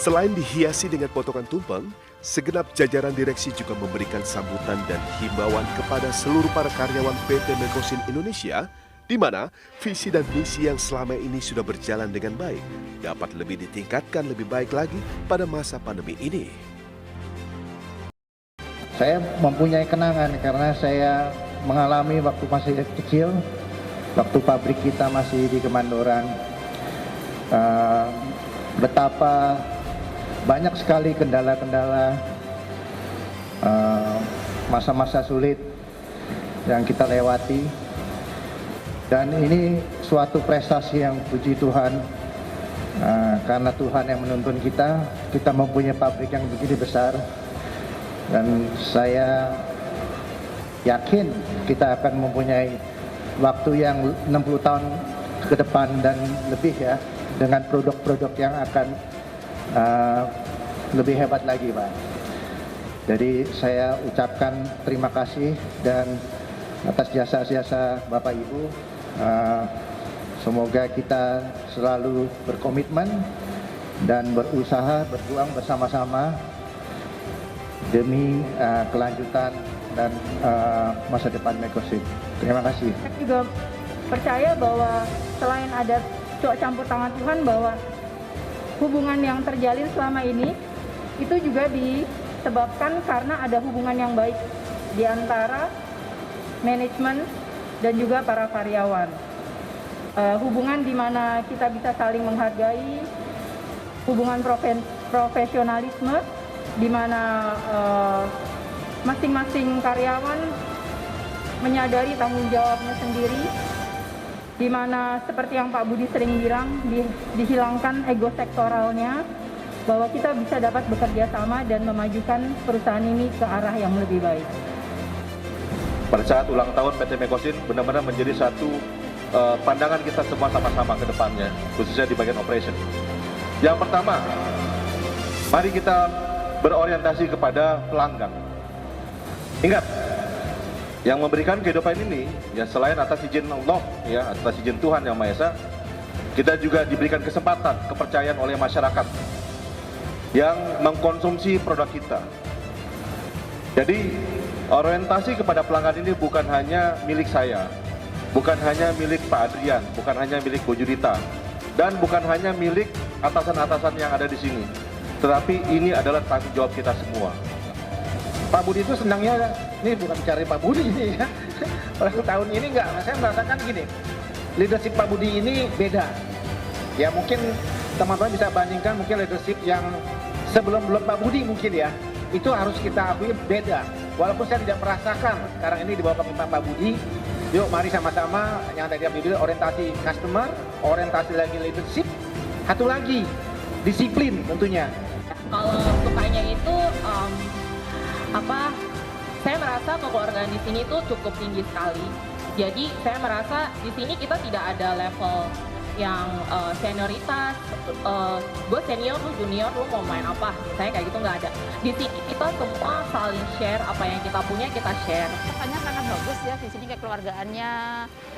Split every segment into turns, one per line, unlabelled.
Selain dihiasi dengan potongan tumpeng, segenap jajaran direksi juga memberikan sambutan dan himbauan kepada seluruh para karyawan PT Mekosin Indonesia, di mana visi dan misi yang selama ini sudah berjalan dengan baik dapat lebih ditingkatkan lebih baik lagi pada masa pandemi ini.
Saya mempunyai kenangan karena saya mengalami waktu masih kecil, waktu pabrik kita masih di Kemandoran, betapa banyak sekali kendala-kendala, masa-masa sulit yang kita lewati. Dan ini suatu prestasi yang puji Tuhan, karena Tuhan yang menuntun kita mempunyai pabrik yang begini besar. Dan saya yakin kita akan mempunyai waktu yang 60 tahun ke depan dan lebih ya, dengan produk-produk yang akan lebih hebat lagi, Pak. Jadi saya ucapkan terima kasih dan atas jasa-jasa Bapak Ibu. Semoga kita selalu berkomitmen dan berusaha berjuang bersama-sama demi kelanjutan dan masa depan Mekosin. Terima kasih.
Saya juga percaya bahwa selain ada campur tangan Tuhan, bahwa hubungan yang terjalin selama ini itu juga disebabkan karena ada hubungan yang baik di antara manajemen dan juga para karyawan. Hubungan di mana kita bisa saling menghargai, hubungan profesionalisme, di mana masing-masing karyawan menyadari tanggung jawabnya sendiri, di mana seperti yang Pak Budi sering bilang, dihilangkan ego sektoralnya, bahwa kita bisa dapat bekerja sama dan memajukan perusahaan ini ke arah yang lebih baik.
Pada saat ulang tahun PT Mekosin benar-benar menjadi satu pandangan kita semua sama-sama ke depannya, khususnya di bagian operation. Yang pertama, mari kita berorientasi kepada pelanggan. Ingat, yang memberikan kehidupan ini, ya selain atas izin Allah, ya atas izin Tuhan Yang Maha Esa, kita juga diberikan kesempatan, kepercayaan oleh masyarakat yang mengkonsumsi produk kita. Jadi, orientasi kepada pelanggan ini bukan hanya milik saya, bukan hanya milik Pak Adrian, bukan hanya milik Bu Judita, dan bukan hanya milik atasan-atasan yang ada di sini. Tetapi ini adalah tanggung jawab kita semua.
Pak Budi itu senangnya, ini bukan cari Pak Budi ini ya. Pada tahun ini enggak, saya merasakan gini, leadership Pak Budi ini beda. Ya mungkin teman-teman bisa bandingkan mungkin leadership yang sebelum Pak Budi mungkin ya. Itu harus kita akui beda. Walaupun saya tidak merasakan sekarang ini di bawah kepemimpinan Pak Budi, yuk mari sama-sama yang tadi Pak Budi orientasi customer, orientasi lagi leadership, satu lagi disiplin tentunya.
Kalau sukanya itu saya merasa kekeluargaan di sini tuh cukup tinggi sekali. Jadi saya merasa di sini kita tidak ada level yang senioritas, gue senior, lu junior, lu mau main apa, saya kayak gitu nggak ada. Di sini kita semua saling share, apa yang kita punya kita share.
Pokoknya sangat bagus ya di sini kekeluargaannya,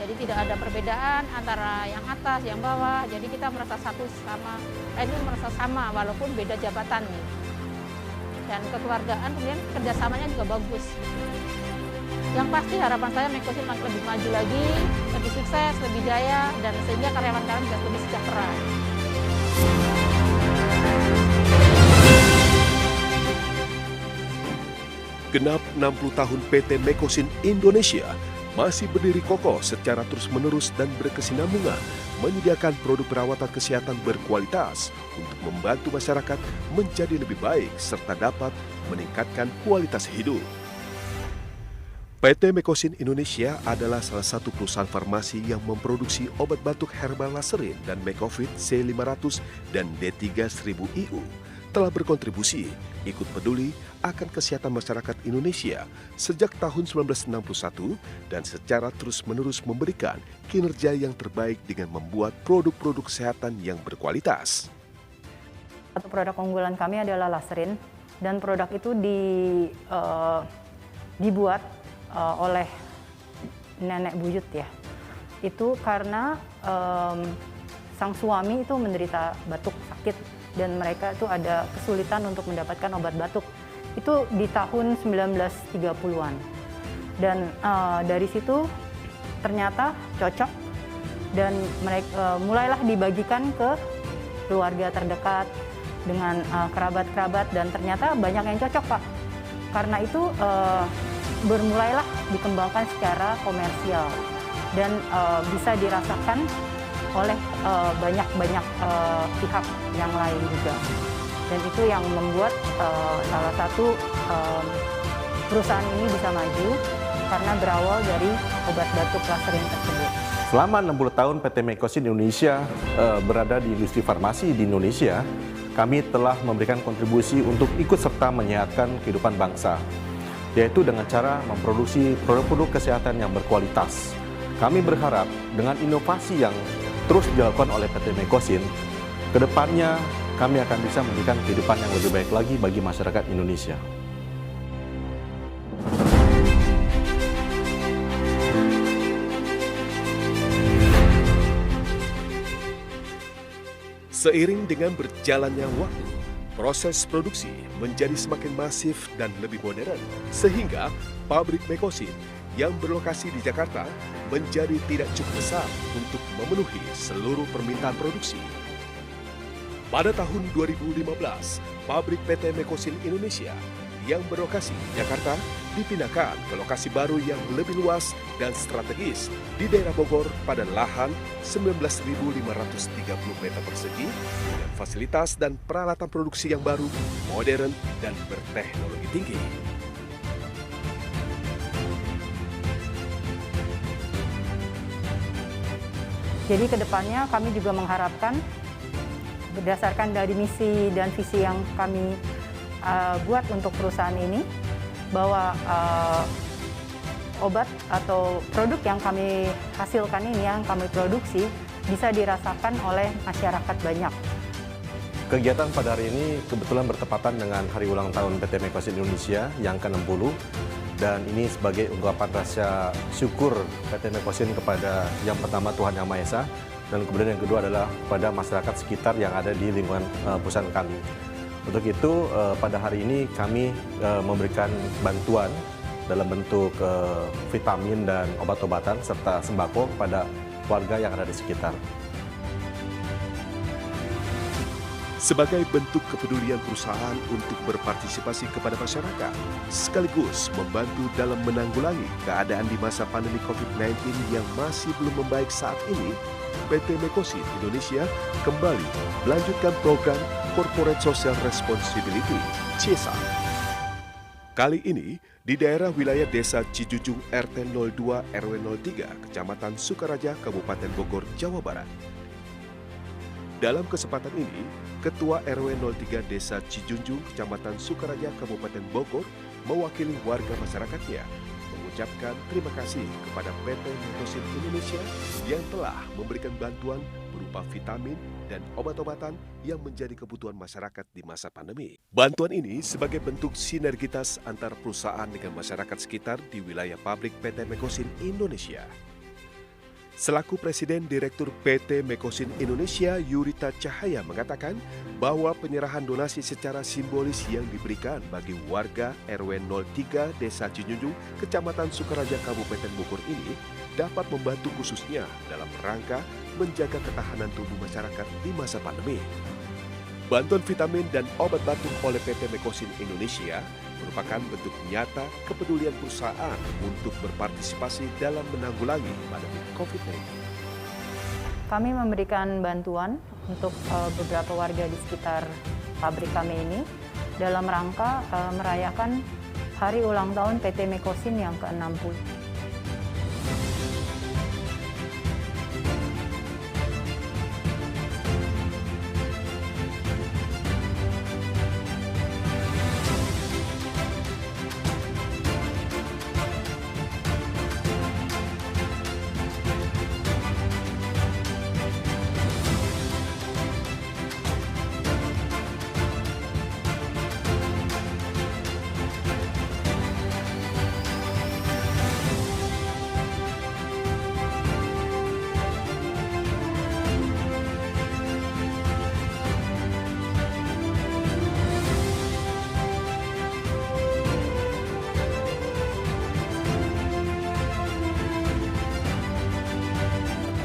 jadi tidak ada perbedaan antara yang atas, yang bawah, jadi kita merasa satu sama, ini merasa sama walaupun beda jabatan nih. Dan kekeluargaan kemudian kerjasamanya juga bagus. Yang pasti harapan saya Mekosin lebih maju lagi, lebih sukses, lebih jaya, dan sehingga karyawan-karyawan juga lebih sejahtera.
Genap 60 tahun PT Mekosin Indonesia masih berdiri kokoh secara terus-menerus dan berkesinambungan menyediakan produk perawatan kesehatan berkualitas untuk membantu masyarakat menjadi lebih baik serta dapat meningkatkan kualitas hidup. PT Mekosin Indonesia adalah salah satu perusahaan farmasi yang memproduksi obat batuk herbal Laserin dan Mecovit C500 dan D3.1000 IU, telah berkontribusi ikut peduli akan kesehatan masyarakat Indonesia sejak tahun 1961 dan secara terus-menerus memberikan kinerja yang terbaik dengan membuat produk-produk kesehatan yang berkualitas.
Satu produk unggulan kami adalah Laserin, dan produk itu dibuat oleh nenek buyut ya. Itu karena sang suami itu menderita batuk sakit dan mereka itu ada kesulitan untuk mendapatkan obat batuk. Itu di tahun 1930-an. Dan dari situ ternyata cocok dan mereka mulailah dibagikan ke keluarga terdekat dengan kerabat-kerabat dan ternyata banyak yang cocok, Pak. Karena itu bermulailah dikembangkan secara komersial dan bisa dirasakan oleh banyak pihak yang lain juga. Dan itu yang membuat salah satu perusahaan ini bisa maju karena berawal dari obat batuk Laserin tersebut.
Selama 60 tahun PT Mekosin Indonesia berada di industri farmasi di Indonesia, kami telah memberikan kontribusi untuk ikut serta menyehatkan kehidupan bangsa, yaitu dengan cara memproduksi produk-produk kesehatan yang berkualitas. Kami berharap dengan inovasi yang terus dilakukan oleh PT Mekosin, ke depannya kami akan bisa memberikan kehidupan yang lebih baik lagi bagi masyarakat Indonesia.
Seiring dengan berjalannya waktu, proses produksi menjadi semakin masif dan lebih modern, sehingga pabrik Mekosin yang berlokasi di Jakarta menjadi tidak cukup besar untuk memenuhi seluruh permintaan produksi. Pada tahun 2015, pabrik PT Mekosin Indonesia yang berlokasi di Jakarta dipindahkan ke lokasi baru yang lebih luas dan strategis di daerah Bogor pada lahan 19.530 meter persegi dengan fasilitas dan peralatan produksi yang baru, modern, dan berteknologi tinggi.
Jadi kedepannya kami juga mengharapkan berdasarkan dari misi dan visi yang kami buat untuk perusahaan ini, bahwa obat atau produk yang kami hasilkan ini, yang kami produksi, bisa dirasakan oleh masyarakat banyak.
Kegiatan pada hari ini kebetulan bertepatan dengan hari ulang tahun PT Mekosin Indonesia yang ke-60, dan ini sebagai ungkapan rasa syukur PT Mekosin kepada yang pertama Tuhan Yang Maha Esa, dan kemudian yang kedua adalah kepada masyarakat sekitar yang ada di lingkungan perusahaan kami. Untuk itu pada hari ini kami memberikan bantuan dalam bentuk vitamin dan obat-obatan serta sembako kepada warga yang ada di sekitar.
Sebagai bentuk kepedulian perusahaan untuk berpartisipasi kepada masyarakat, sekaligus membantu dalam menanggulangi keadaan di masa pandemi COVID-19 yang masih belum membaik saat ini, PT Mekosin Indonesia kembali melanjutkan program Corporate Social Responsibility (CSR). Kali ini di daerah wilayah Desa Cijujung RT 02 RW 03 Kecamatan Sukaraja, Kabupaten Bogor, Jawa Barat. Dalam kesempatan ini, Ketua RW 03 Desa Cijunjung, Kecamatan Sukaraja, Kabupaten Bogor, mewakili warga masyarakatnya mengucapkan terima kasih kepada PT Mekosin Indonesia yang telah memberikan bantuan berupa vitamin dan obat-obatan yang menjadi kebutuhan masyarakat di masa pandemi. Bantuan ini sebagai bentuk sinergitas antar perusahaan dengan masyarakat sekitar di wilayah pabrik PT Mekosin Indonesia. Selaku Presiden Direktur PT Mekosin Indonesia, Yurita Cahaya mengatakan bahwa penyerahan donasi secara simbolis yang diberikan bagi warga RW 03 Desa Cijunjung, Kecamatan Sukaraja, Kabupaten Bogor ini dapat membantu khususnya dalam rangka menjaga ketahanan tubuh masyarakat di masa pandemi. Bantuan vitamin dan obat batuk oleh PT Mekosin Indonesia merupakan bentuk nyata kepedulian perusahaan untuk berpartisipasi dalam menanggulangi pandemi COVID-19.
Kami memberikan bantuan untuk beberapa warga di sekitar pabrik kami ini dalam rangka merayakan hari ulang tahun PT Mekosin yang ke-60.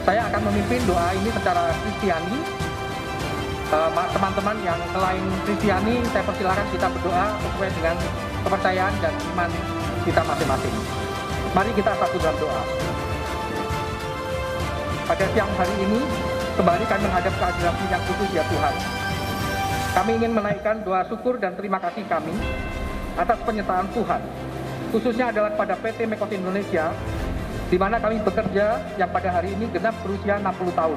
Saya akan memimpin doa ini secara Kristiani. Teman-teman yang selain Kristiani, saya persilakan kita berdoa sesuai dengan kepercayaan dan iman kita masing-masing. Mari kita satu dalam doa. Pada siang hari ini, kembali kami menghadap kehadirat-Mu yang kudus ya Tuhan. Kami ingin menaikkan doa syukur dan terima kasih kami atas penyertaan Tuhan, khususnya adalah pada PT Mekosin Indonesia, di mana kami bekerja yang pada hari ini genap berusia 60 tahun.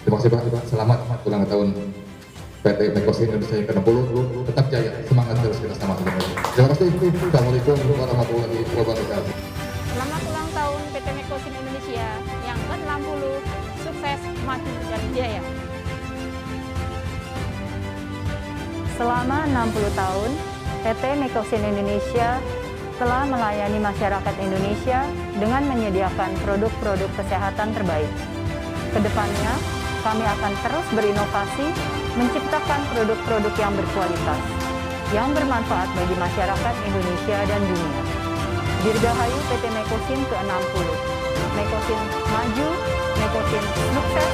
Terima kasih Pak. Selamat ulang tahun PT Mekosin Indonesia yang ke-60. Tetap jaya, semangat terus kita sama-sama. Terima kasih. Assalamualaikum warahmatullahi wabarakatuh.
Selamat ulang tahun PT Mekosin Indonesia yang ke-60. Sukses, maju, dan jaya.
Selama 60 tahun, PT Mekosin Indonesia telah melayani masyarakat Indonesia dengan menyediakan produk-produk kesehatan terbaik. Kedepannya, kami akan terus berinovasi, menciptakan produk-produk yang berkualitas, yang bermanfaat bagi masyarakat Indonesia dan dunia. Dirgahayu PT Mekosin ke-60. Mekosin maju, Mekosin sukses,